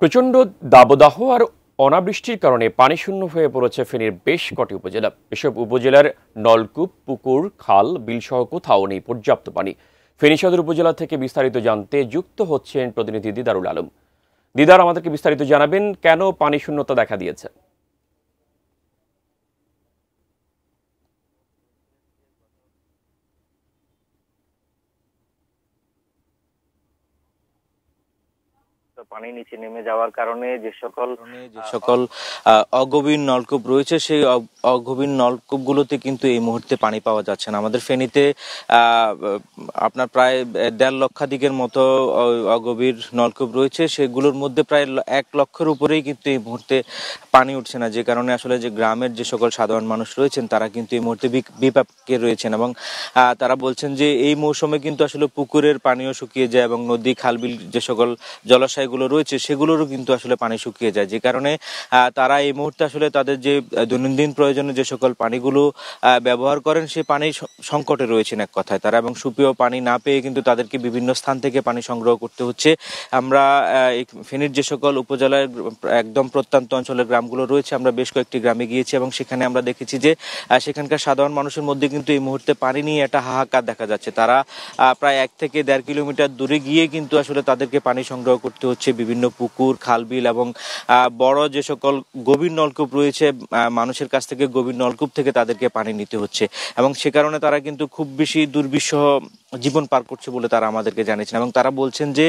প্রচণ্ড দাবদাহ আর অনাবৃষ্টির কারণে পানিশূন্য হয়ে পড়েছে ফেনীর বেশ কটি উপজেলা। এসব উপজেলার নলকূপ, পুকুর, খাল, বিলসহ কোথাও নেই পর্যাপ্ত পানি। ফেনী সদর উপজেলা থেকে বিস্তারিত জানতে যুক্ত হচ্ছেন প্রতিনিধি দিদারুল আলম। দিদার, আমাদেরকে বিস্তারিত জানাবেন কেন পানিশূন্যতা দেখা দিয়েছে। পানি নিচে নেমে যাওয়ার কারণে যে সকল অগভীর নলকূপ রয়েছে সেই অগভীর নলকূপগুলোতে কিন্তু এই মুহূর্তে পানি পাওয়া যাচ্ছে না। আমাদের ফেনীতে আপনার প্রায় ১.৫ লক্ষাধিকের মতো অগভীর নলকূপ রয়েছে, সেগুলোর মধ্যে প্রায় ১ লক্ষের উপরেই কিন্তু এই মুহূর্তে পানি উঠছে না, যে কারণে আসলে যে গ্রামের যে সকল সাধারণ মানুষ রয়েছেন তারা কিন্তু এই মুহূর্তে বিপাকে রয়েছেন এবং তারা বলছেন যে এই মৌসুমে কিন্তু আসলে পুকুরের পানিও শুকিয়ে যায় এবং নদী, খালবিল যে সকল জলাশয়গুলো রয়েছে সেগুলোরও কিন্তু আসলে পানি শুকিয়ে যায়, যে কারণে তারা এই মুহূর্তে আসলে তাদের যে দৈনন্দিন প্রয়োজনে যে সকল পানিগুলো ব্যবহার করেন সেই পানি সংকটে রয়েছেন এক কথায় তারা, এবং সুপেয় পানি না পেয়ে কিন্তু তাদেরকে বিভিন্ন স্থান থেকে পানি সংগ্রহ করতে হচ্ছে। আমরা ফেনীর যে সকল উপজেলার একদম প্রত্যন্ত অঞ্চলের গ্রামগুলো রয়েছে, আমরা বেশ কয়েকটি গ্রামে গিয়েছি এবং সেখানে আমরা দেখেছি যে সেখানকার সাধারণ মানুষের মধ্যে কিন্তু এই মুহূর্তে পানি নিয়ে একটা হাহাকার দেখা যাচ্ছে। তারা প্রায় ১ থেকে ১.৫ কিলোমিটার দূরে গিয়ে কিন্তু আসলে তাদেরকে পানি সংগ্রহ করতে হচ্ছে বিভিন্ন পুকুর, খালবিল এবং বড় যে সকল গভীর নলকূপ রয়েছে, মানুষের কাছ থেকে গভীর নলকূপ থেকে তাদেরকে পানি নিতে হচ্ছে এবং সে কারণে তারা কিন্তু খুব বেশি দুর্বিষহ জীবন পার করছে বলে তারা আমাদেরকে জানিয়েছেন। এবং তারা বলছেন যে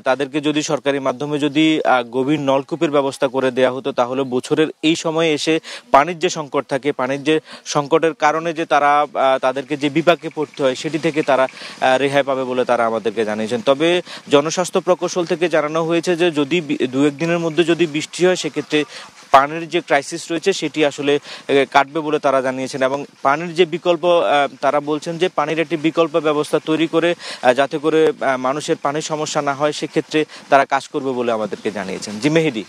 তাদেরকে যদি সরকারি মাধ্যমে যদি গভীর নলকূপের ব্যবস্থা করে দেওয়া হতো তাহলে বছরের এই সময়ে এসে পানির যে সংকট থাকে, পানির যে সংকটের কারণে যে তারা তাদেরকে যে বিপাকে পড়তে হয় সেটি থেকে তারা রেহাই পাবে বলে তারা আমাদেরকে জানিয়েছেন। তবে জনস্বাস্থ্য প্রকৌশল থেকে জানানো হয়েছে যে যদি ২-১ দিনের মধ্যে যদি বৃষ্টি হয় সেক্ষেত্রে পানির যে ক্রাইসিস রয়েছে সেটি আসলে কাটবে বলে তারা জানিয়েছেন এবং পানির যে বিকল্প, তারা বলছেন যে পানির একটি বিকল্প ব্যবস্থা তৈরি করে যাতে করে মানুষের পানির সমস্যা না হয় সেক্ষেত্রে তারা কাজ করবে বলে আমাদেরকে জানিয়েছেন। জি মেহেদি।